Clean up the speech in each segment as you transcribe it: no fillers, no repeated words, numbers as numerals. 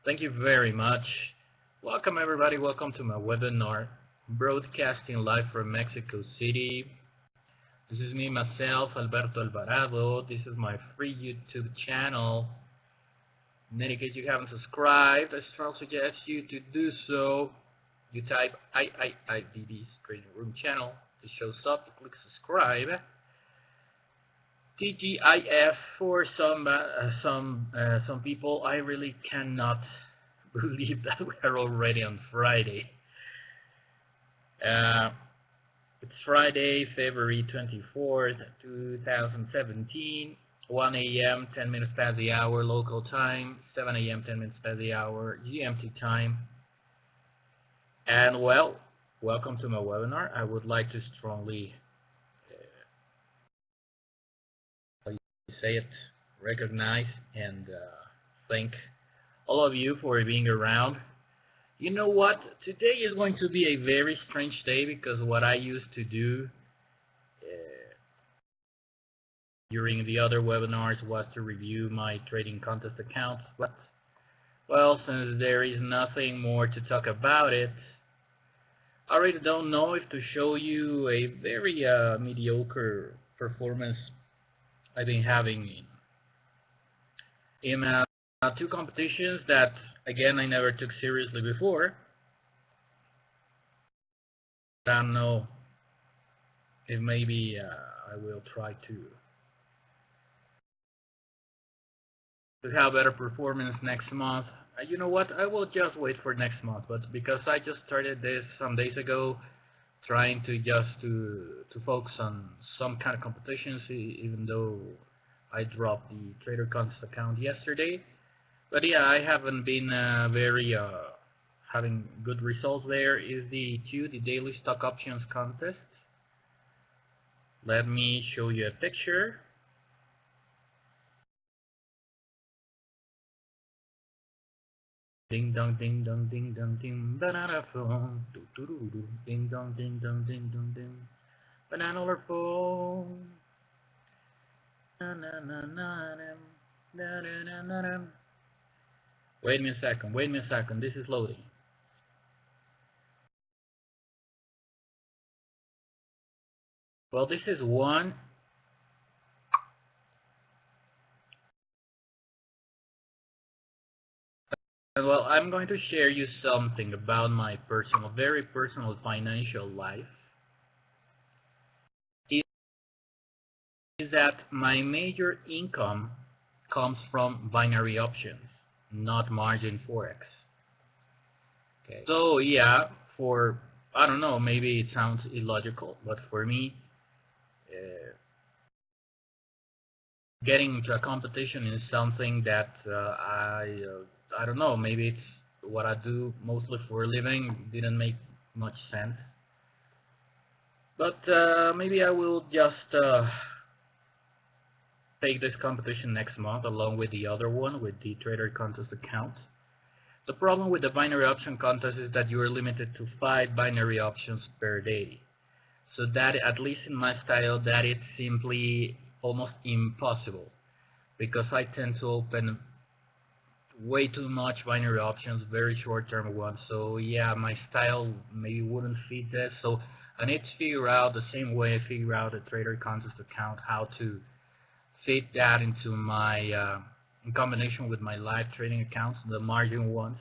Thank you very much. Welcome everybody, welcome to my webinar, broadcasting live from Mexico City. This is me, myself, Alberto Alvarado. This is my free YouTube channel. In any case you haven't subscribed, I strongly suggest you to do so. You type iiivb Trading Room channel, it shows up, you click subscribe. TGIF for some people. I really cannot believe that we are already on Friday. It's Friday, February 24th, 2017, 1 a.m., 10 minutes past the hour local time, 7 a.m., 10 minutes past the hour GMT time. And well, welcome to my webinar. I would like to strongly recognize and thank all of you for being around. You know what? Today is going to be a very strange day because what I used to do during the other webinars was to review my trading contest accounts. But, well, since there is nothing more to talk about it, I really don't know if to show you a very mediocre performance I've been having in two competitions that, again, I never took seriously before. I don't know if maybe I will try to have better performance next month. You know what? I will just wait for next month, but because I just started this some days ago, trying to focus on some kind of competitions, even though I dropped the Trader Contest account yesterday. But yeah, I haven't been very having good results there. Is the daily stock options contest. Let me show you a picture. Ding dong ding dong ding dong ding banana phone. Do do do do. Ding dong ding dong ding dong ding. Banana phone. Na na na na na na na na. Wait me a second, this is loading. Well, this is one. Well, I'm going to share you something about my very personal financial life. Is that my major income comes from binary options, not margin forex. Okay. So yeah, I don't know, maybe it sounds illogical, but for me, getting into a competition is something that I don't know, maybe it's what I do mostly for a living, didn't make much sense. But maybe I will just take this competition next month along with the other one, with the Trader Contest account. The problem with the binary option contest is that you are limited to 5 binary options per day. So that, at least in my style, that is simply almost impossible, because I tend to open way too much binary options, very short-term ones. So yeah, my style maybe wouldn't fit this. So I need to figure out the same way I figure out a Trader Contest account, how to fit that into my in combination with my live trading accounts, the margin ones.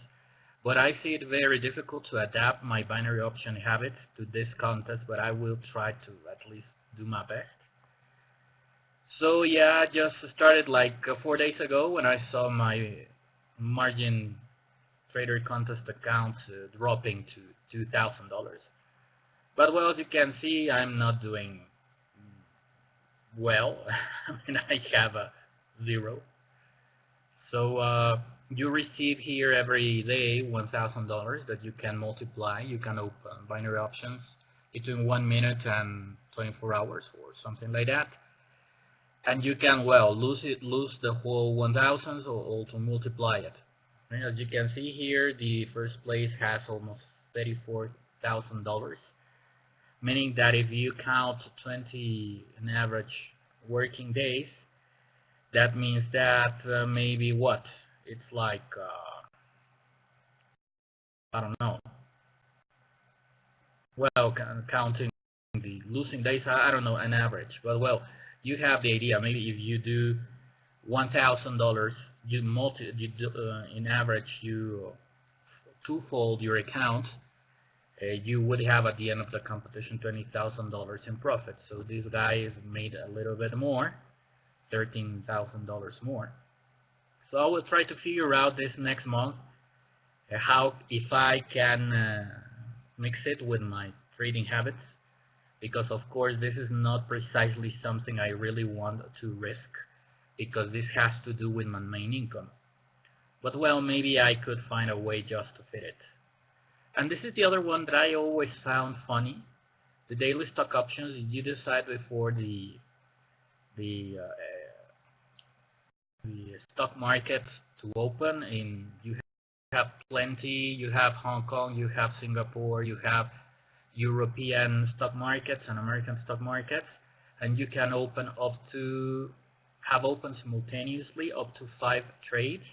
But I see it very difficult to adapt my binary option habits to this contest, but I will try to at least do my best. So yeah, I just started like 4 days ago when I saw my margin Trader Contest account dropping to $2,000. But well, as you can see, I'm not doing well. I mean, I have a 0. So you receive here every day $1,000 that you can multiply. You can open binary options between 1 minute and 24 hours or something like that. And you can, well, lose the whole 1,000 or also multiply it. And as you can see here, the first place has almost $34,000, meaning that if you count 20 an average working days, that means that maybe what? It's like I don't know. Well, counting the losing days, I don't know, an average. But well, you have the idea. Maybe if you do $1,000, in average you twofold your account. You would have at the end of the competition $20,000 in profit. So this guy has made a little bit more, $13,000 more. So I will try to figure out this next month how if I can mix it with my trading habits, because of course this is not precisely something I really want to risk, because this has to do with my main income. But well, maybe I could find a way just to fit it. And this is the other one that I always found funny. The daily stock options, you decide before the stock market to open. You have plenty. You have Hong Kong, you have Singapore, you have European stock markets and American stock markets, and you can have open simultaneously up to 5 trades.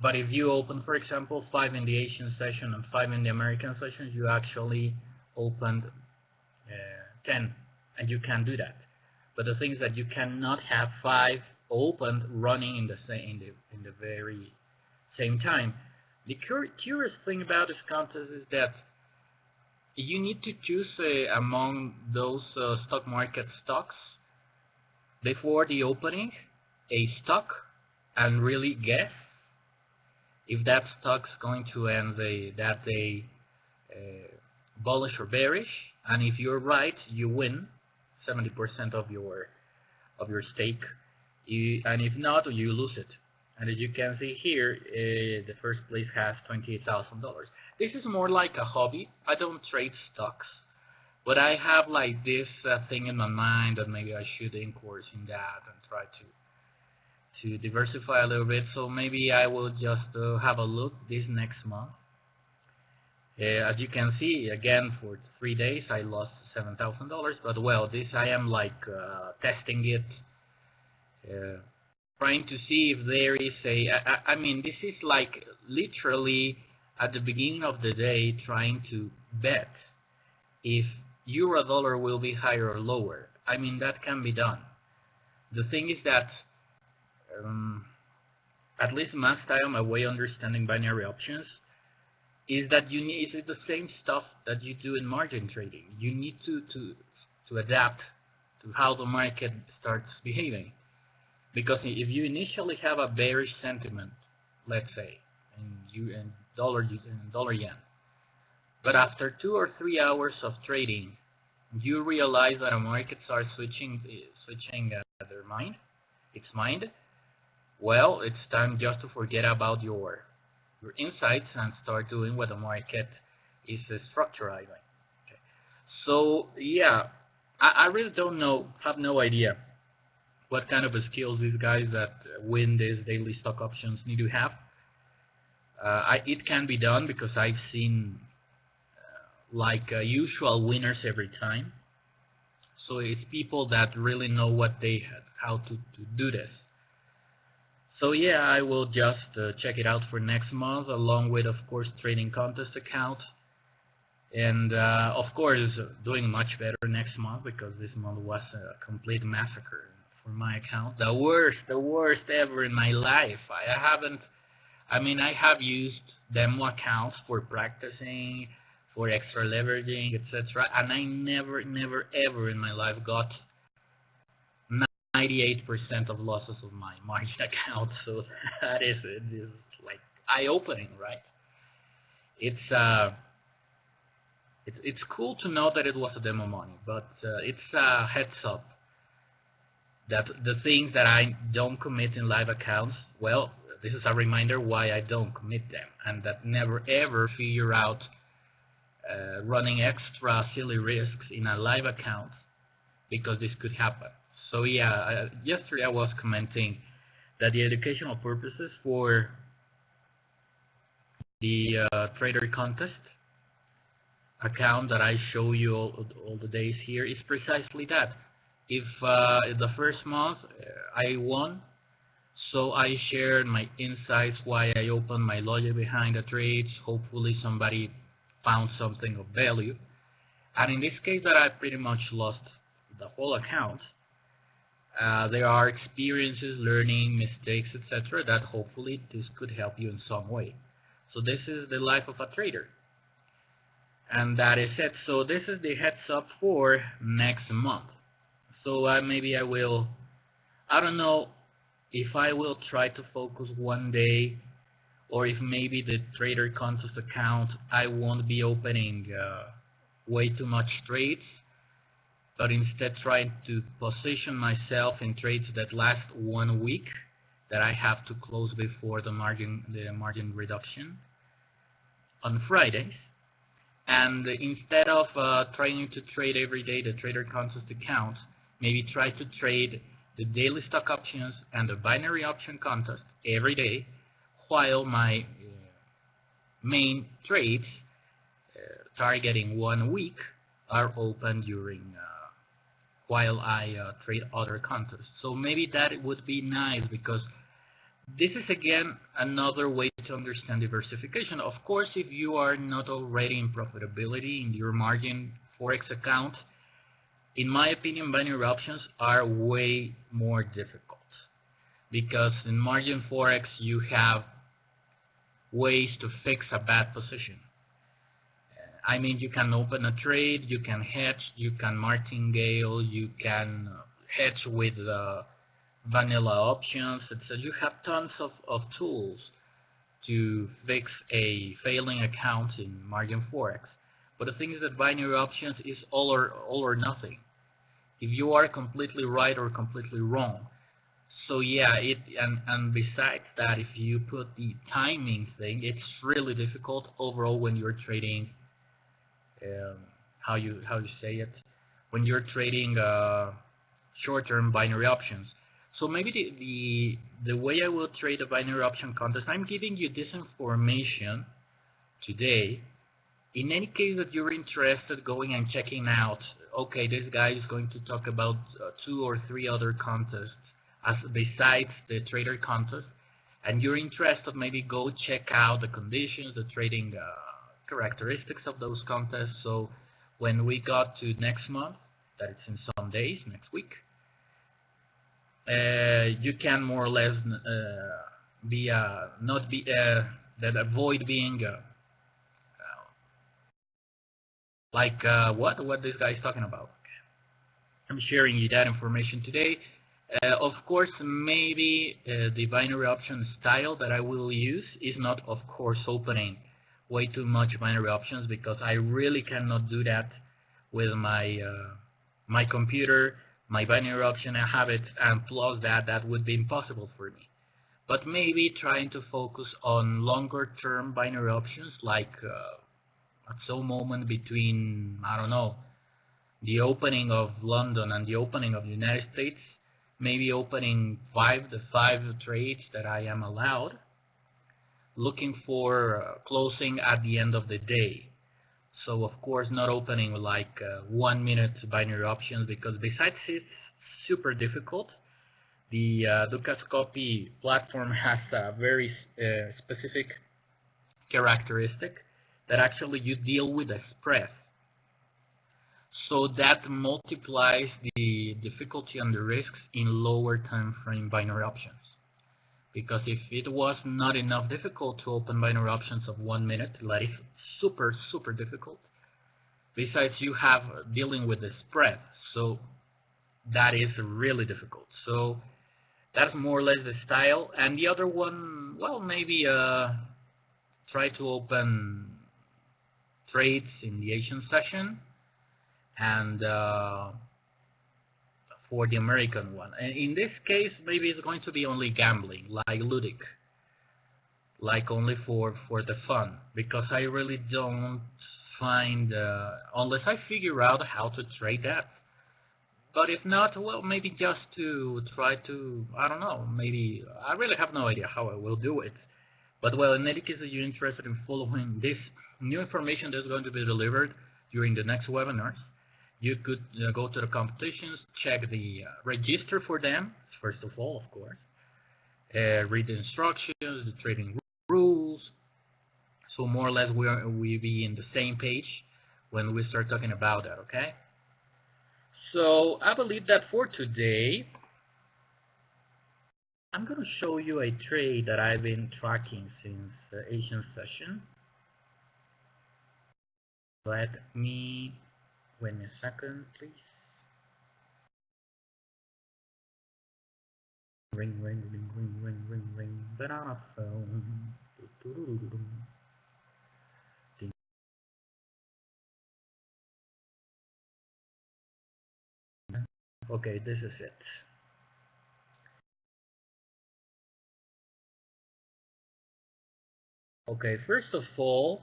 But if you open, for example, 5 in the Asian session and 5 in the American session, you actually opened 10, and you can do that. But the thing is that you cannot have 5 opened running in the very same time. The curious thing about this contest is that you need to choose among those stock market stocks before the opening a stock and really guess if that stock's going to end that day bullish or bearish, and if you're right, you win 70% of your stake, and if not, you lose it. And as you can see here, the first place has $28,000. This is more like a hobby. I don't trade stocks, but I have like this thing in my mind that maybe I should course in that and try to diversify a little bit. So maybe I will just have a look this next month. As you can see, again, for 3 days I lost $7,000, but well, this I am like testing it, trying to see if there is I mean, this is like literally at the beginning of the day trying to bet if euro dollar will be higher or lower. I mean, that can be done. The thing is that at least my style, my way of understanding binary options is that it's the same stuff that you do in margin trading. You need to adapt to how the market starts behaving. Because if you initially have a bearish sentiment, let's say, in dollar yen, but after 2 or 3 hours of trading, you realize that a market starts switching their mind, its mind. Well, it's time just to forget about your insights and start doing what the market is structuralizing. Okay. So yeah, I really don't know, have no idea what kind of skills these guys that win these daily stock options need to have. It can be done because I've seen usual winners every time. So it's people that really know what how to do this. So yeah, I will just check it out for next month, along with, of course, trading contest account, and of course doing much better next month, because this month was a complete massacre for my account, the worst ever in my life. I have used demo accounts for practicing, for extra leveraging, etc., and I never ever in my life got 98% of losses of my margin account. So that is like eye-opening, right? It's cool to know that it was a demo money, but it's a heads up that the things that I don't commit in live accounts, well, this is a reminder why I don't commit them, and that never ever figure out running extra silly risks in a live account, because this could happen. So yeah, yesterday I was commenting that the educational purposes for the trader contest account that I show you all the days here is precisely that. If the first month I won, So I shared my insights, why I opened, my logic behind the trades. Hopefully somebody found something of value. And in this case that I pretty much lost the whole account, there are experiences, learning, mistakes, etc. that hopefully this could help you in some way. So this is the life of a trader. And that is it. So this is the heads up for next month. So maybe I will, I don't know if I will try to focus one day, or if maybe the trader contest account, I won't be opening way too much trades, but instead trying to position myself in trades that last 1 week, that I have to close before the margin reduction on Fridays. And instead of trying to trade every day the trader contest account, maybe try to trade the daily stock options and the binary option contest every day, while my main trades targeting 1 week are open during while I trade other contests. So maybe that would be nice, because this is again another way to understand diversification. Of course, if you are not already in profitability in your margin Forex account, in my opinion, binary options are way more difficult, because in margin Forex you have ways to fix a bad position. I mean, you can open a trade, you can hedge, you can martingale, you can hedge with vanilla options, etc. You have tons of tools to fix a failing account in margin Forex. But the thing is that binary options is all or nothing. If you are completely right or completely wrong. So yeah, and besides that, if you put the timing thing, it's really difficult overall when you're trading. How you say it? When you're trading short-term binary options. So maybe the way I will trade a binary option contest, I'm giving you this information today. In any case that you're interested going and checking out, okay, this guy is going to talk about 2 or 3 other contests as besides the trader contest, and you're interested, maybe go check out the conditions, the trading characteristics of those contests. So when we got to next month, that it's in some days, next week, you can more or less avoid being what this guy is talking about. I'm sharing you that information today. Of course, maybe the binary option style that I will use is not, of course, opening way too much binary options, because I really cannot do that with my my computer, my binary option habit, and plus that would be impossible for me. But maybe trying to focus on longer term binary options, like at some moment between, I don't know, the opening of London and the opening of the United States, maybe opening the five trades that I am allowed, looking for closing at the end of the day. So of course not opening like 1 minute binary options, because besides it's super difficult, the Dukascopy platform has a very specific characteristic that actually you deal with a spread. So that multiplies the difficulty and the risks in lower time frame binary options. Because if it was not enough difficult to open binary options of 1 minute, like super difficult. Besides, you have dealing with the spread, so that is really difficult. So that's more or less the style. And the other one, well, maybe try to open trades in the Asian session, and for the American one. And in this case, maybe it's going to be only gambling, like ludic, like only for the fun, because I really don't find, unless I figure out how to trade that. But if not, well, maybe just to try to, I don't know, maybe, I really have no idea how I will do it. But well, in any case, if you're interested in following this new information that's going to be delivered during the next webinars, you could go to the competitions, check the register for them, first of all, of course. read the instructions, the trading rules. So more or less we be in the same page when we start talking about that, okay? So I believe that for today, I'm going to show you a trade that I've been tracking since the Asian session. Let me, wait a second, please. Ring, ring, ring, ring, ring, ring, ring, banana phone. Okay, this is it. Okay, first of all,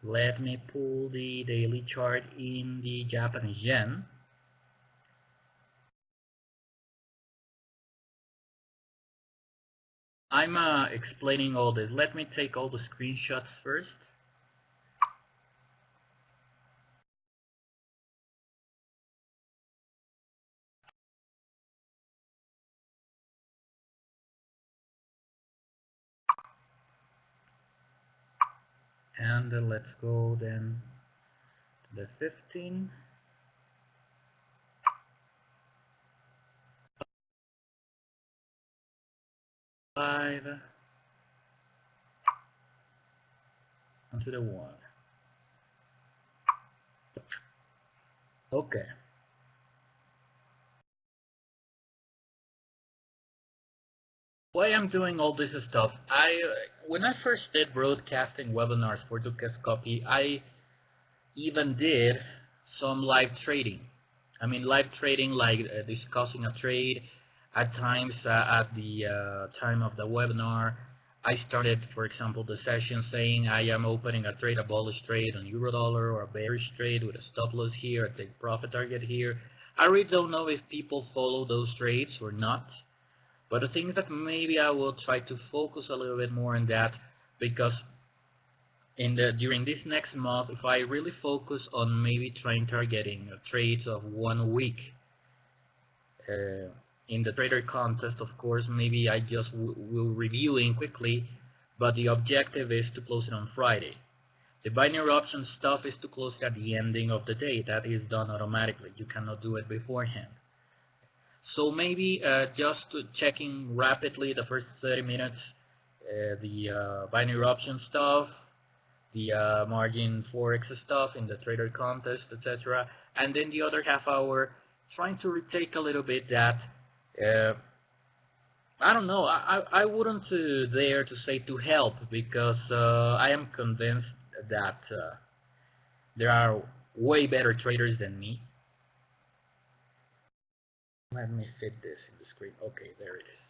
let me pull the daily chart in the Japanese yen. I'm explaining all this. Let me take all the screenshots first. And let's go then to the 15. Five onto the 1. Okay. Why I'm doing all this stuff? When I first did broadcasting webinars for Dukascopy, I even did some live trading. I mean, live trading, like discussing a trade. At times, at the time of the webinar, I started, for example, the session saying I am opening a trade, a bullish trade on euro dollar, or a bearish trade with a stop loss here, a take profit target here. I really don't know if people follow those trades or not. But the thing is that maybe I will try to focus a little bit more on that, because during this next month, if I really focus on maybe targeting trades of 1 week in the trader contest, of course, maybe I just will reviewing quickly, but the objective is to close it on Friday. The binary option stuff is to close at the ending of the day. That is done automatically. You cannot do it beforehand. So maybe just checking rapidly the first 30 minutes, the binary option stuff, the margin forex stuff in the trader contest, etc. And then the other half hour, trying to retake a little bit that, I don't know, I wouldn't dare to say to help, because I am convinced that there are way better traders than me. Let me fit this in the screen. Okay, there it is.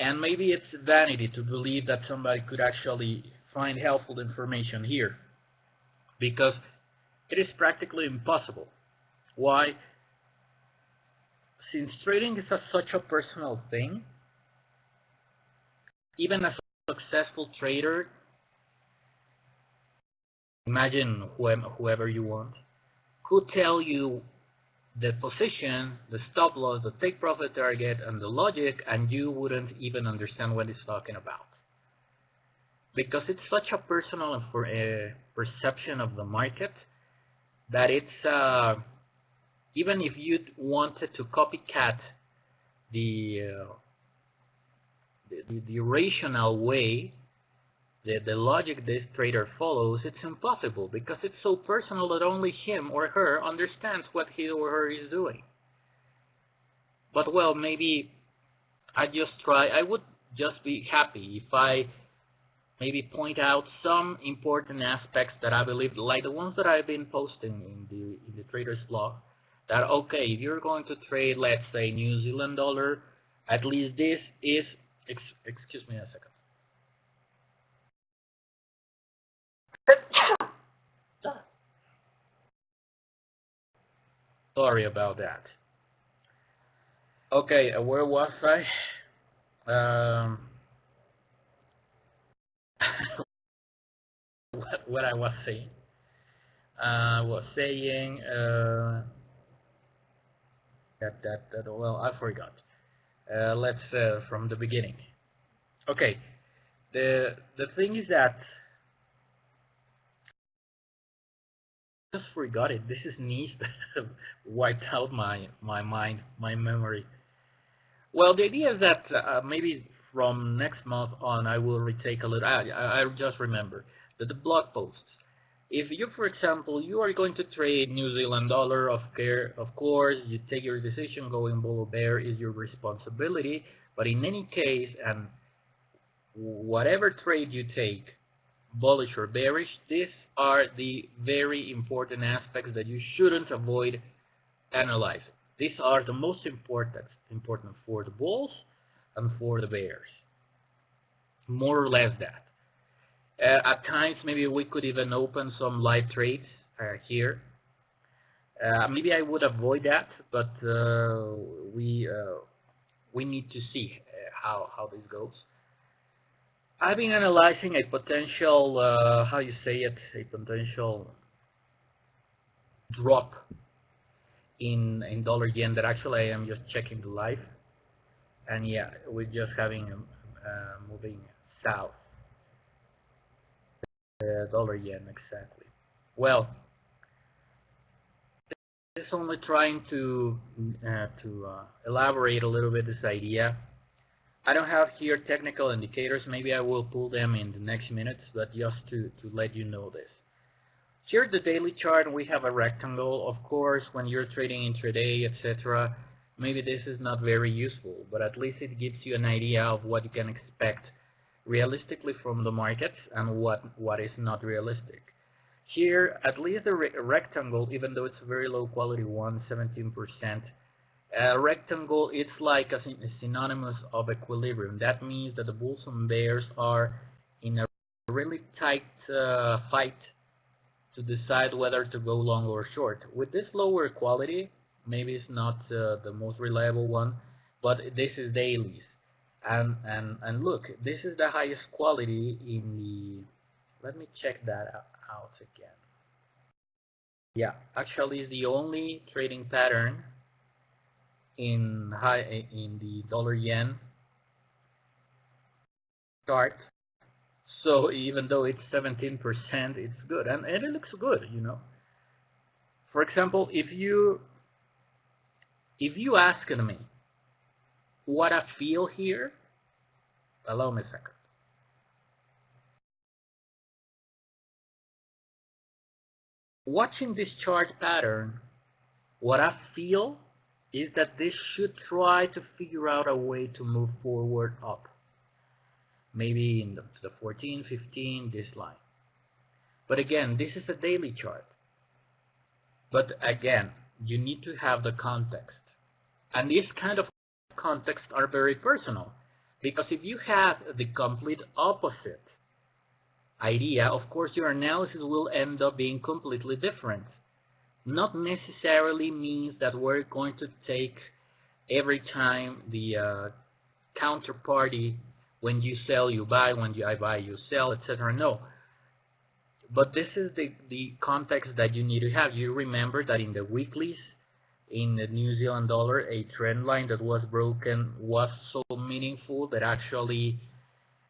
And maybe it's vanity to believe that somebody could actually find helpful information here, because it is practically impossible. Why? Since trading is such a personal thing, even a successful trader, imagine whoever you want, could tell you the position, the stop loss, the take profit target, and the logic, and you wouldn't even understand what he's talking about. Because it's such a personal perception of the market that it's, even if you wanted to copycat the rational way, the logic this trader follows, it's impossible, because it's so personal that only him or her understands what he or her is doing. But well, maybe I would just be happy if I maybe point out some important aspects that I believe, like the ones that I've been posting in the trader's blog, that okay, if you're going to trade, let's say, New Zealand dollar, at least this is, excuse me a second. Sorry about that. Okay, where was I? What I was saying? That well, I forgot. Let's from the beginning. Okay, the thing is that I just forgot it. This is news that wiped out my mind, my memory. Well, the idea is that maybe from next month on, I will retake a little. I just remember that the blog posts. If you, for example, you are going to trade New Zealand dollar, of course, you take your decision. Going bull or bear is your responsibility. But in any case, and whatever trade you take, bullish or bearish, these are the very important aspects that you shouldn't avoid analyzing. These are the most important for the bulls and for the bears. More or less that. At times, maybe we could even open some live trades here. Maybe I would avoid that, but we need to see how this goes. I've been analyzing a potential, how you say it, a potential drop in dollar yen that actually I am just checking the live, and yeah, we're just having moving south. Dollar yen exactly. Well, this is only trying to elaborate a little bit this idea. I don't have here technical indicators. Maybe I will pull them in the next minutes, but just to let you know this. Here, the daily chart, we have a rectangle. Of course, when you're trading intraday, etc., maybe this is not very useful, but at least it gives you an idea of what you can expect realistically from the markets and what is not realistic. Here, at least the rectangle, even though it's a very low quality one, 17%, rectangle, it's like a synonymous of equilibrium. That means that the bulls and bears are in a really tight fight to decide whether to go long or short. With this lower quality, maybe it's not the most reliable one, but this is dailies. And look, this is the highest quality in the, let me check that out again. Yeah, actually it's the only trading pattern in the dollar yen chart. So even though it's 17%, it's good, and it looks good, you know. For example, if you ask me what I feel here, allow me a second. Watching this chart pattern, what I feel is that this should try to figure out a way to move forward up. Maybe in the 14, 15, this line. But again, this is a daily chart. But again, you need to have the context. And these kind of contexts are very personal. Because if you have the complete opposite idea, of course your analysis will end up being completely different. Not necessarily means that we're going to take every time the counterparty, when you sell you buy, when I buy you sell, etc. No. But this is the context that you need to have. You remember that in the weeklies, in the New Zealand dollar, a trend line that was broken was so meaningful that actually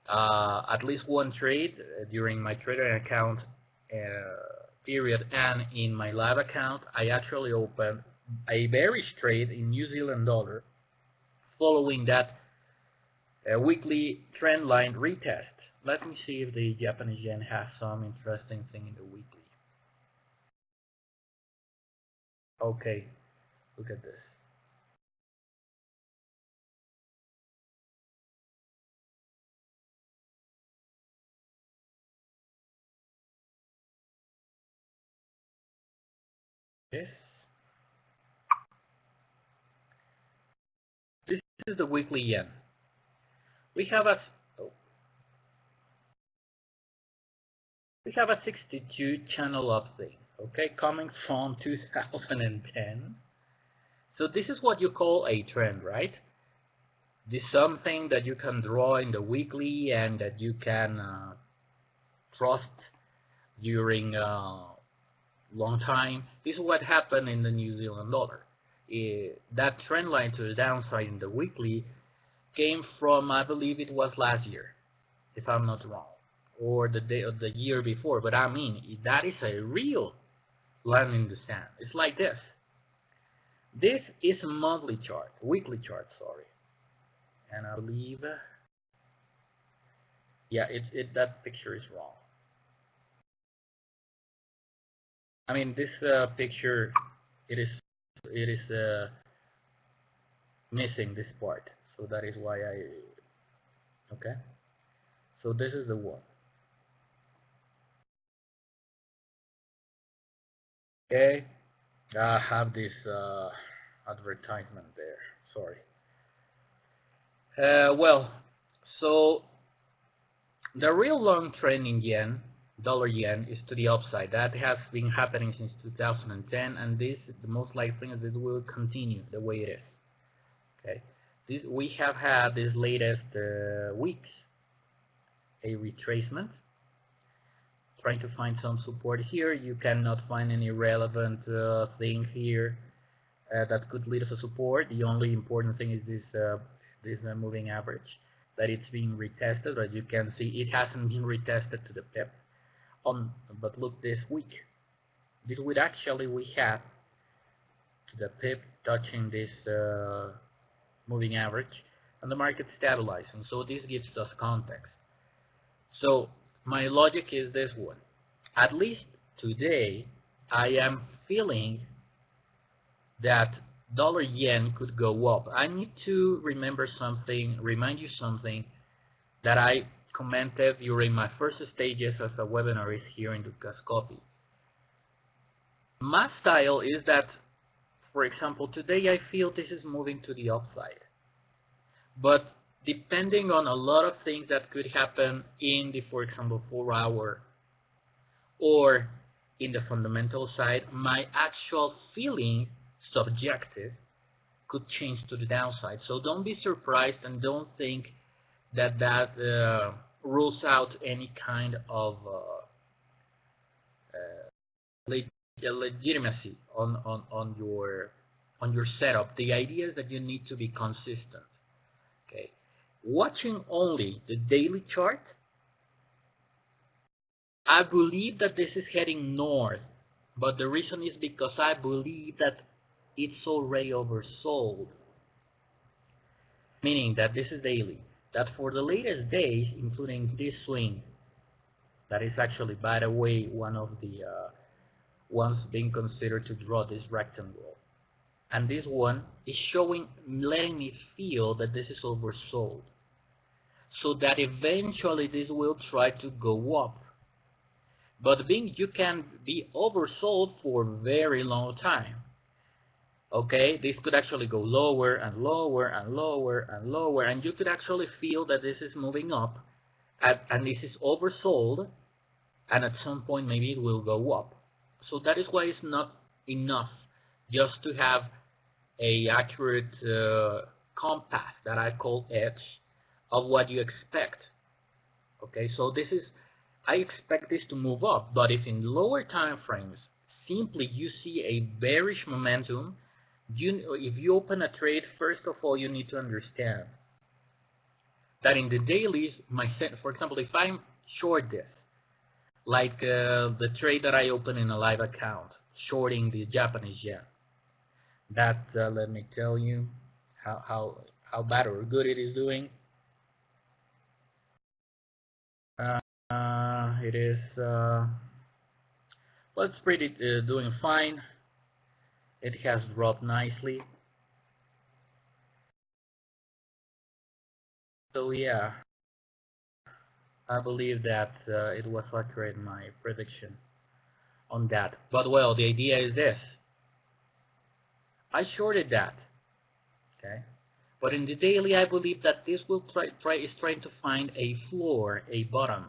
at least one trade during my trader account period and in my live account, I actually opened a bearish trade in New Zealand dollar following that weekly trend line retest. Let me see if the Japanese yen has some interesting thing in the weekly. Okay, look at this. This is the weekly yen. We have a 62 channel up thing, okay, coming from 2010. So this is what you call a trend, right? This is something that you can draw in the weekly and that you can trust during a long time. This is what happened in the New Zealand dollar. That trend line to the downside in the weekly came from, I believe it was last year, if I'm not wrong, or the day of the year before. But I mean, that is a real line in the sand. It's like this. This is a monthly chart, weekly chart, sorry. And I believe, yeah, that picture is wrong. I mean, this picture, it is missing this part, so that is why okay. So this is the one. Okay, I have this advertisement there. Sorry. Well, so the real long trend in yen, dollar yen, is to the upside. That has been happening since 2010, and this is the most likely that it will continue the way it is. Okay, we have had this latest weeks a retracement, trying to find some support here. You cannot find any relevant thing here that could lead us to support. The only important thing is this moving average, that it's being retested. As you can see, it hasn't been retested to the pip. But look, this week actually we have the pip touching this moving average and the market stabilizing. So this gives us context. So my logic is this one. At least today, I am feeling that dollar yen could go up. I need to remind you something that I commented during my first stages as a webinarist here in Dukascopy. My style is that, for example, today I feel this is moving to the upside. But depending on a lot of things that could happen in the, for example, 4-hour or in the fundamental side, my actual feeling, subjective, could change to the downside. So don't be surprised and don't think that rules out any kind of legitimacy on your setup. The idea is that you need to be consistent. Okay, watching only the daily chart, I believe that this is heading north, but the reason is because I believe that it's already oversold, meaning that this is daily, that for the latest days, including this swing, that is actually, by the way, one of the ones being considered to draw this rectangle, and this one is letting me feel that this is oversold, so that eventually this will try to go up. But you can be oversold for a very long time. Okay, this could actually go lower and lower and lower and lower, and you could actually feel that this is moving up, and this is oversold, and at some point maybe it will go up. So that is why it's not enough just to have a accurate compass that I call edge of what you expect. Okay, so I expect this to move up, but if in lower time frames simply you see a bearish momentum, if you open a trade, first of all you need to understand that in the dailies, for example, if I'm short this, like the trade that I open in a live account, shorting the Japanese yen, that let me tell you how bad or good it is doing. It is well, it's pretty doing fine. It has dropped nicely. So yeah, I believe that it was accurate in my prediction on that. But well, the idea is this. I shorted that, okay? But in the daily, I believe that this will is trying to find a floor, a bottom.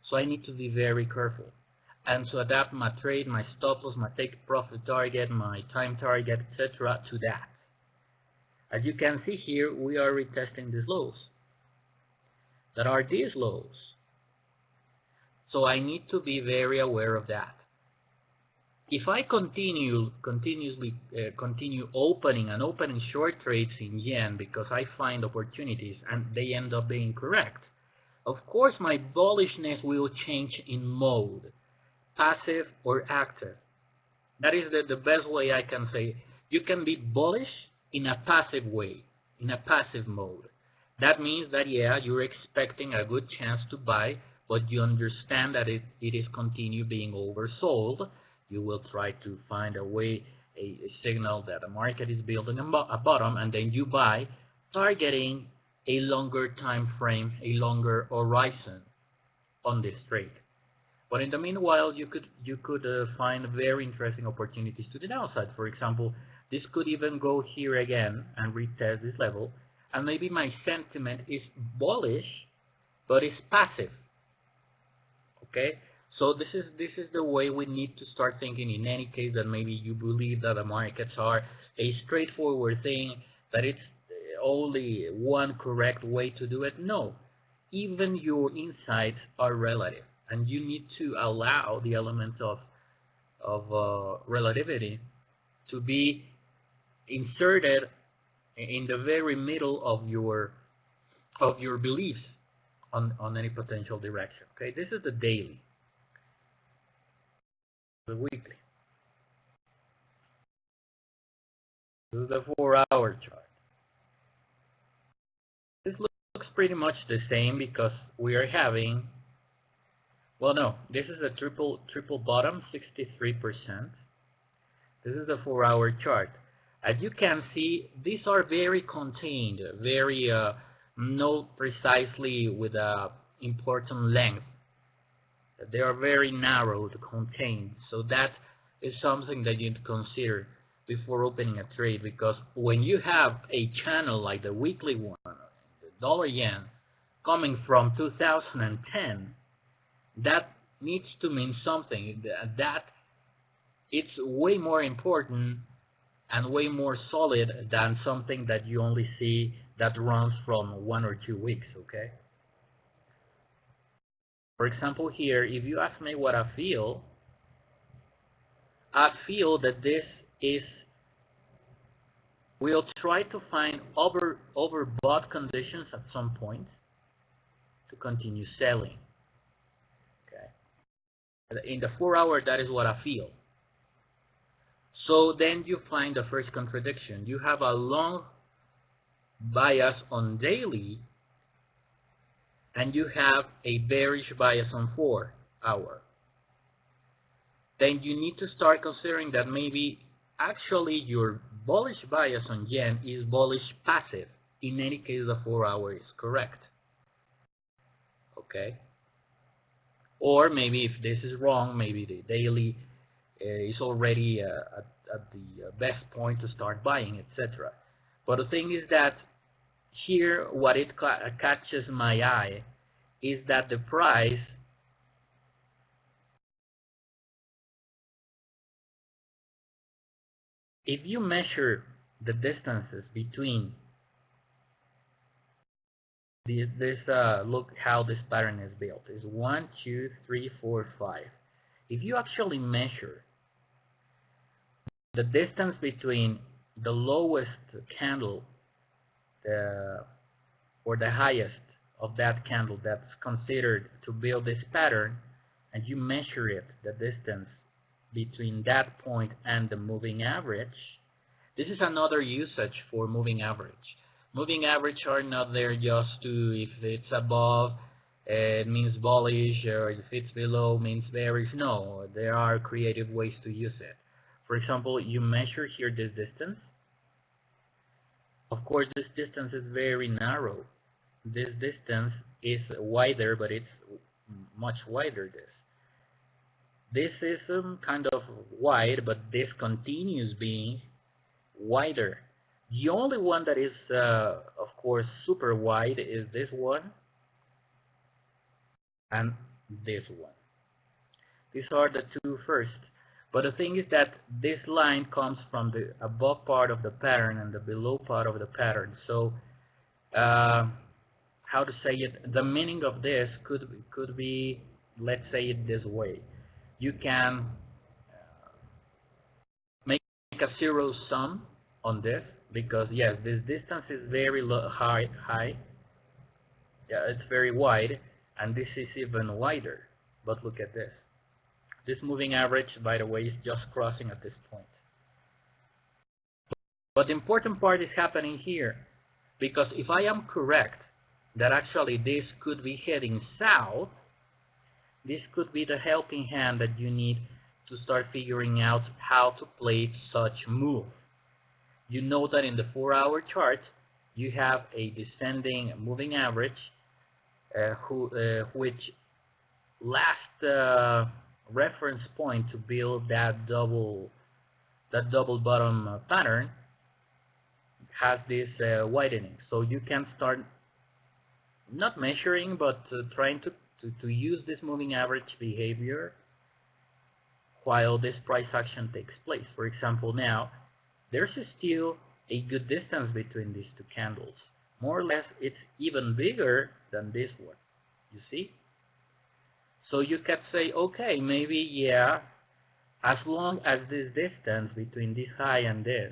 So I need to be very careful and to adapt my trade, my stop loss, my take profit target, my time target, etc. to that. As you can see here, we are retesting these lows. That are these lows. So I need to be very aware of that. if I continue opening short trades in yen because I find opportunities and they end up being correct, of course my bullishness will change in mode, passive or active. That is the best way I can say. You can be bullish in a passive way, in a passive mode. That means that, yeah, you're expecting a good chance to buy, but you understand that it is continue being oversold. You will try to find a way, a signal that the market is building a bottom, and then you buy, targeting a longer time frame, a longer horizon on this trade. But in the meanwhile, you could find very interesting opportunities to the downside. For example, this could even go here again and retest this level, and maybe my sentiment is bullish, but it's passive. Okay, so this is the way we need to start thinking. In any case, that maybe you believe that the markets are a straightforward thing, that it's only one correct way to do it. No, even your insights are relative, and you need to allow the element of relativity to be inserted in the very middle of your beliefs on any potential direction. Okay, this is the daily, the weekly. This is the 4-hour chart. This looks pretty much the same because we are having, well, no, this is a triple bottom, 63%. This is the 4-hour chart. As you can see, these are very contained, very not precisely with a important length. They are very narrow to contain. So that is something that you need to consider before opening a trade, because when you have a channel like the weekly one, the dollar yen, coming from 2010, that needs to mean something. That it's way more important and way more solid than something that you only see that runs from 1 or 2 weeks, okay? For example, here, if you ask me what I feel that this is, we'll try to find overbought conditions at some point to continue selling, okay? In the 4-hour, that is what I feel. So then you find the first contradiction. You have a long bias on daily, and you have a bearish bias on 4-hour. Then you need to start considering that maybe actually your bullish bias on yen is bullish passive. In any case, the 4-hour is correct. Okay? Or maybe if this is wrong, maybe the daily is already at the best point to start buying, etc. But the thing is that here what it catches my eye is that the price if you measure the distances between look how this pattern is built, is 1, 2, 3, 4, 5. If you actually measure the distance between the lowest candle or the highest of that candle that's considered to build this pattern, and you measure it, the distance between that point and the moving average, this is another usage for moving average. Moving average are not there just to, if it's above, it means bullish, or if it's below, means bearish. No, there are creative ways to use it. For example, you measure here this distance. Of course, this distance is very narrow. This distance is wider, but it's much wider. This is kind of wide, but this continues being wider. The only one that is, of course, super wide is this one and this one. These are the two first. But the thing is that this line comes from the above part of the pattern and the below part of the pattern. So, how to say it? The meaning of this could be, let's say it this way. You can a zero sum on this because yes, this distance is very high. Yeah, it's very wide, and this is even wider. But look at this. This moving average, by the way, is just crossing at this point. But the important part is happening here, because if I am correct that actually this could be heading south, this could be the helping hand that you need to start figuring out how to play such move. You know that in the 4-hour chart, you have a descending moving average, which last reference point to build that double bottom pattern has this widening. So you can start not measuring, but trying to use this moving average behavior while this price action takes place. For example, now there's still a good distance between these two candles. More or less, it's even bigger than this one. You see? So you can say, okay, maybe, yeah, as long as this distance between this high and this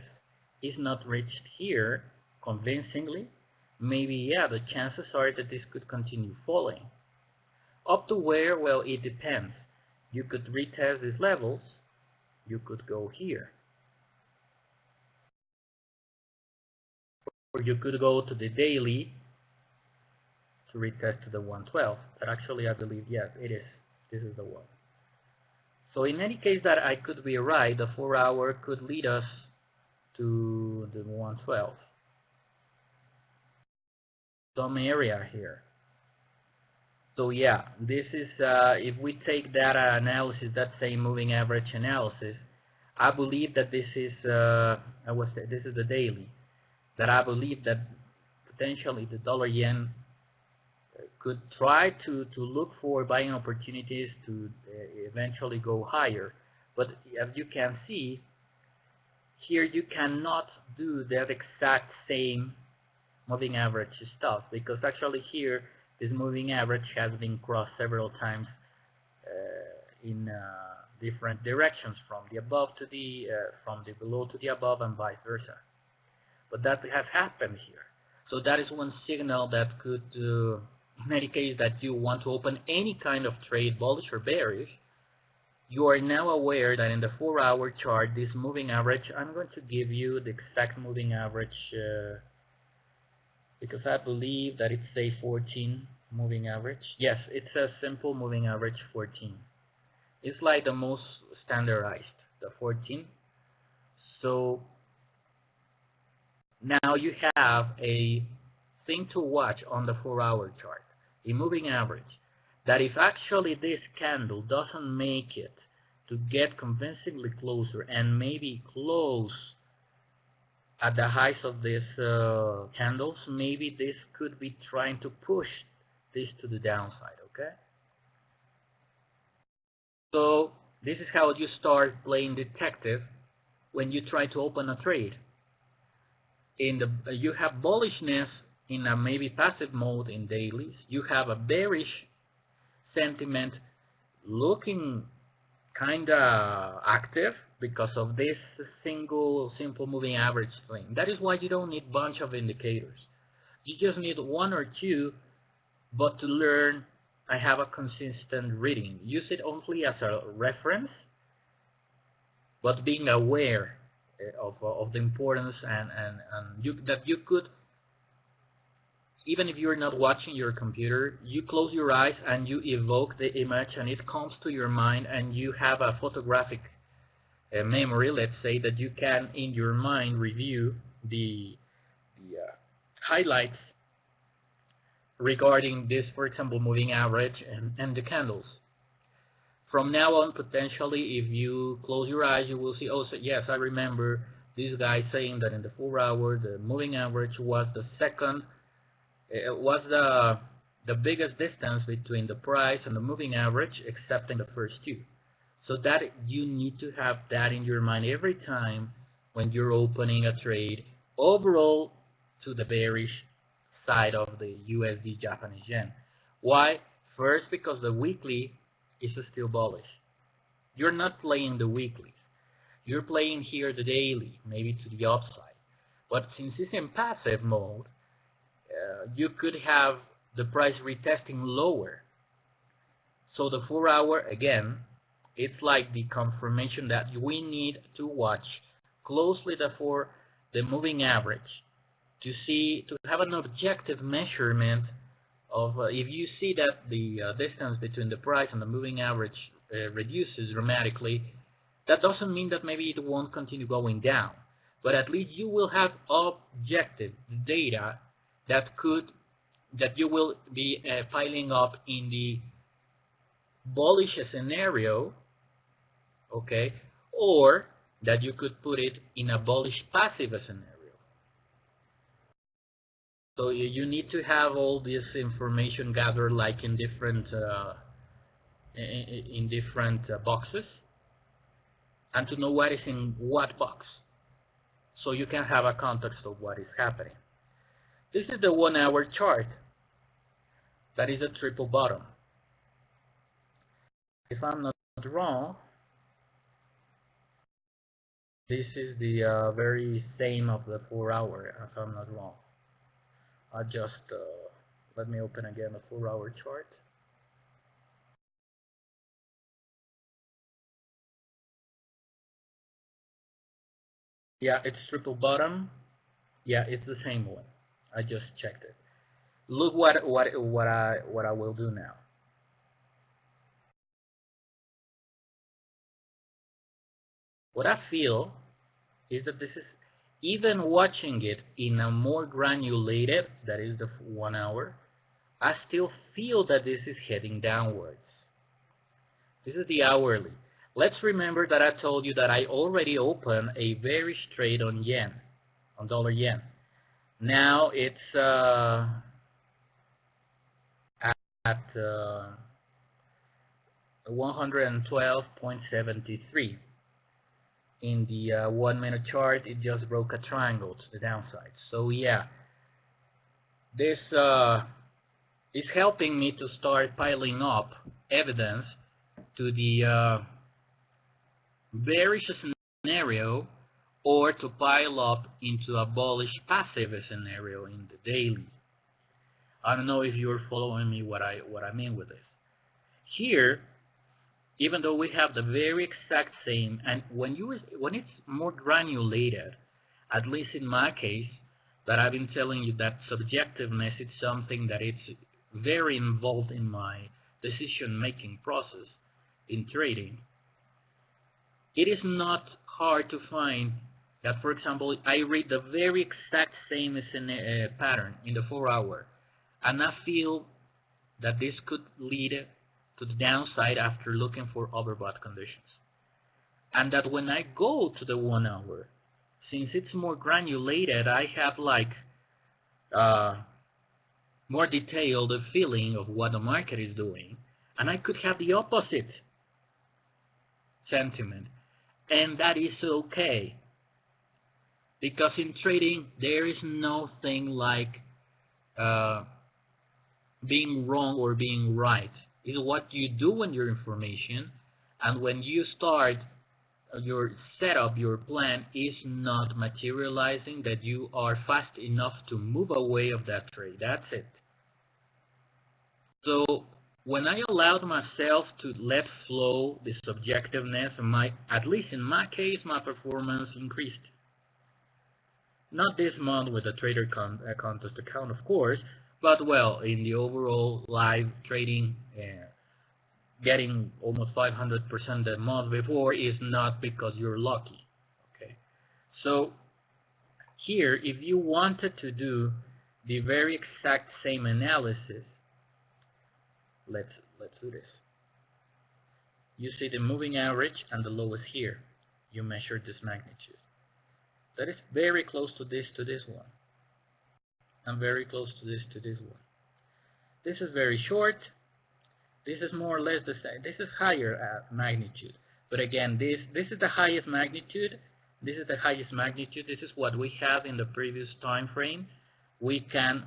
is not reached here convincingly, maybe, yeah, the chances are that this could continue falling. Up to where? Well, it depends. You could retest these levels. You could go here. Or you could go to the daily to retest to the 112. But actually, I believe, yes, it is. This is the one. So in any case that I could be right, the 4-hour could lead us to the 112. Some area here. So yeah, this is, if we take that analysis, that same moving average analysis, I believe that this is, this is the daily, that I believe that potentially the dollar-yen could try to look for buying opportunities to eventually go higher. But as you can see, here you cannot do that exact same moving average stuff, because actually here this moving average has been crossed several times in different directions, from the above to the from the below to the above, and vice versa. But that has happened here. So that is one signal that could, in any case that you want to open any kind of trade, bullish or bearish, you are now aware that in the 4-hour chart, this moving average, I'm going to give you the exact moving average because I believe that it's a 14 moving average. Yes, it's a simple moving average 14. It's like the most standardized, the 14. So now you have a thing to watch on the 4-hour chart, a moving average, that if actually this candle doesn't make it to get convincingly closer and maybe close at the highs of these candles, maybe this could be trying to push this to the downside, okay? So this is how you start playing detective when you try to open a trade. You have bullishness in a maybe passive mode in dailies. You have a bearish sentiment looking kinda active because of this simple moving average thing. That is why you don't need a bunch of indicators. You just need one or two, but to learn, I have a consistent reading. Use it only as a reference, but being aware of the importance and that you could, even if you're not watching your computer, you close your eyes and you evoke the image and it comes to your mind, and you have a photographic memory, let's say, that you can in your mind review the highlights regarding this, for example, moving average and the candles. From now on, potentially, if you close your eyes, you will see, oh, so yes, I remember this guy saying that in the 4-hour, the moving average was the second, it was the biggest distance between the price and the moving average, excepting the first two. So that you need to have that in your mind every time when you're opening a trade overall to the bearish side of the USD Japanese yen. Why? First, because the weekly is still bullish. You're not playing the weeklies. You're playing here the daily, maybe to the upside. But since it's in passive mode, you could have the price retesting lower. So the 4-hour, again, it's like the confirmation that we need to watch closely the moving average to have an objective measurement of if you see that the distance between the price and the moving average reduces dramatically, that doesn't mean that maybe it won't continue going down, but at least you will have objective data that you will be piling up in the bullish scenario, okay, or that you could put it in a bullish passive scenario. So you need to have all this information gathered like in different boxes, and to know what is in what box, so you can have a context of what is happening. This is the 1-hour chart. That is a triple bottom. If I'm not wrong, this is the very same of the 4-hour, if I'm not wrong. I'll just let me open again the 4-hour chart. Yeah, it's triple bottom. Yeah, it's the same one. I just checked it. Look what I will do now. What I feel is that this is, even watching it in a more granulated, that is the 1-hour, I still feel that this is heading downwards. This is the hourly. Let's remember that I told you that I already opened a bearish trade on yen, on dollar yen. Now it's at 112.73. In the 1-minute chart, it just broke a triangle to the downside. So yeah, this is helping me to start piling up evidence to the bearish scenario, or to pile up into a bullish passive scenario in the daily. I don't know if you're following me what I mean with this. Here, even though we have the very exact same, and when it's more granulated, at least in my case, that I've been telling you that subjectiveness is something that it's very involved in my decision-making process in trading. It is not hard to find that, for example, I read the very exact same pattern in the 4-hour, and I feel that this could lead to the downside after looking for overbought conditions. And that when I go to the 1-hour, since it's more granulated, I have like more detailed feeling of what the market is doing, and I could have the opposite sentiment, and that is okay, because in trading there is nothing like being wrong or being right. It's what you do with your information, and when you start your setup, your plan is not materializing, that you are fast enough to move away of that trade. That's it. So when I allowed myself to let flow the subjectiveness, at least in my case, my performance increased. Not this month with the trader contest account, of course, but well, in the overall live trading, getting almost 500% the month before is not because you're lucky. Okay, so here, if you wanted to do the very exact same analysis, let's do this. You see the moving average and the lowest here. You measure this magnitude. That is very close to this one, and very close to this one. This is very short. This is more or less the same. This is higher magnitude. But again, this is the highest magnitude. This is the highest magnitude. This is what we have in the previous time frame. We can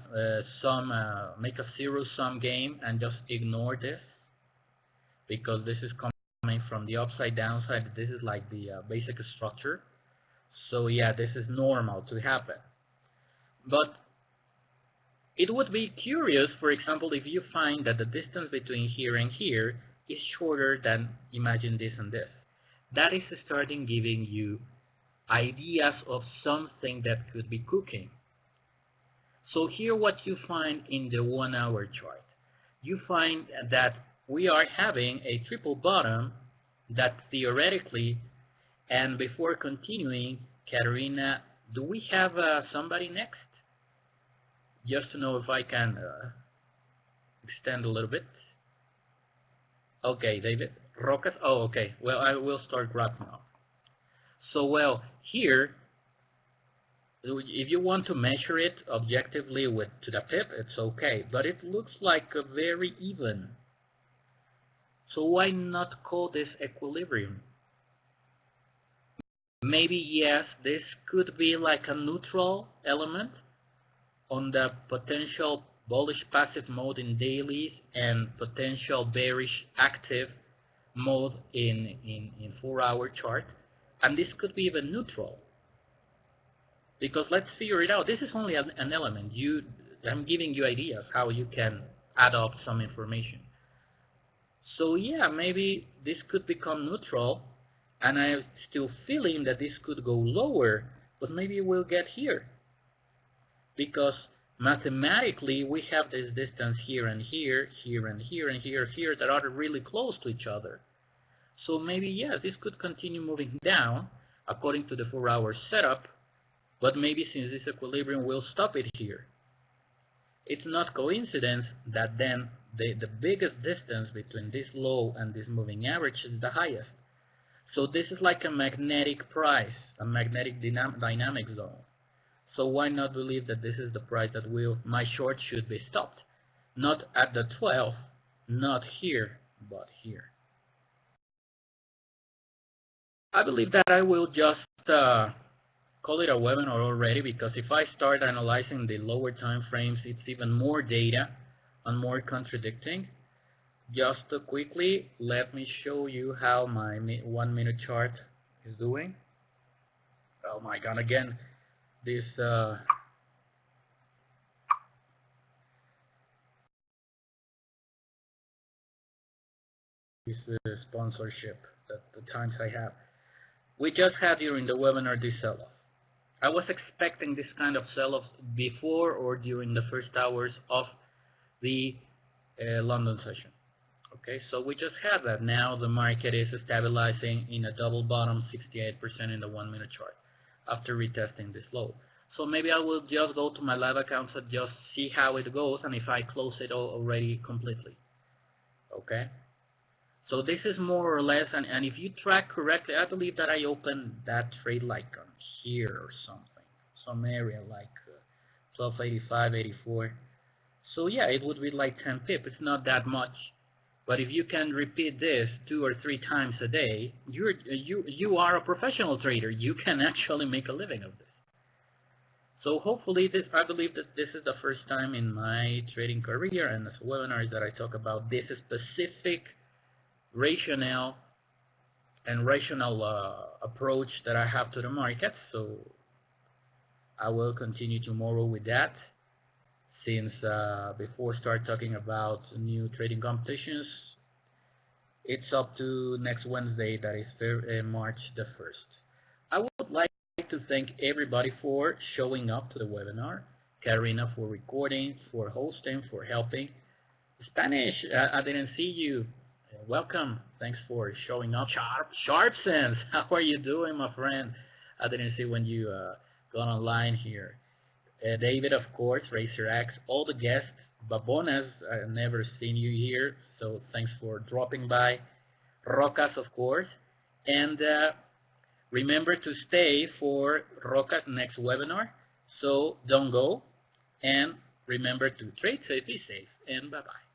make a zero-sum game and just ignore this, because this is coming from the upside down side. This is like the basic structure. So yeah, this is normal to happen. But it would be curious, for example, if you find that the distance between here and here is shorter than, imagine this and this. That is starting giving you ideas of something that could be cooking. So here what you find in the 1 hour chart, you find that we are having a triple bottom that theoretically, and before continuing, Katerina, do we have somebody next? Just to know if I can extend a little bit. Okay, David. Rocas. Oh, okay. Well, I will start wrapping up. So, well, here, if you want to measure it objectively to the pip, it's okay. But it looks like a very even. So why not call this equilibrium? Maybe, yes, this could be like a neutral element on the potential bullish passive mode in dailies and potential bearish active mode in 4 hour chart, and this could be even neutral, because let's figure it out. This is only an element. I'm giving you ideas how you can add up some information. So yeah, maybe this could become neutral, and I'm still feeling that this could go lower, but maybe we'll get here, because mathematically we have this distance here and here, here and here, and here that are really close to each other. So maybe, yes, this could continue moving down according to the 4 hour setup, but maybe since this equilibrium will stop it here. It's not coincidence that then the biggest distance between this low and this moving average is the highest. So this is like a magnetic price, a magnetic dynamic zone. So why not believe that this is the price that my short should be stopped? Not at the 12, not here, but here. I believe that I will just call it a webinar already, because if I start analyzing the lower time frames, it's even more data and more contradicting. Just quickly, let me show you how my 1 minute chart is doing. Oh my God, again. This sponsorship that the times I have. We just had during the webinar this sell-off. I was expecting this kind of sell-off before or during the first hours of the London session. Okay, so we just had that. Now the market is stabilizing in a double bottom, 68% in the 1 minute chart after retesting this low. So maybe I will just go to my live accounts and just see how it goes, and if I close it already completely. Okay? So this is more or less, and if you track correctly, I believe that I opened that trade like here or something, some area like 1285, 84. So yeah, it would be like 10 pip. It's not that much. But if you can repeat this 2 or 3 times a day, you are a professional trader. You can actually make a living of this. So hopefully I believe that this is the first time in my trading career and as webinars that I talk about this specific rational approach that I have to the market. So I will continue tomorrow with that, since before start talking about new trading competitions, it's up to next Wednesday, that is March the 1st. I would like to thank everybody for showing up to the webinar. Karina for recording, for hosting, for helping. Spanish, I didn't see you. Welcome. Thanks for showing up. Sharp Sense, how are you doing, my friend? I didn't see when you got online here. David, of course, Racer X, all the guests. Babonas, I've never seen you here, so thanks for dropping by. Rocas, of course. And remember to stay for Rocas' next webinar, so don't go. And remember to trade safe, be safe, and bye-bye.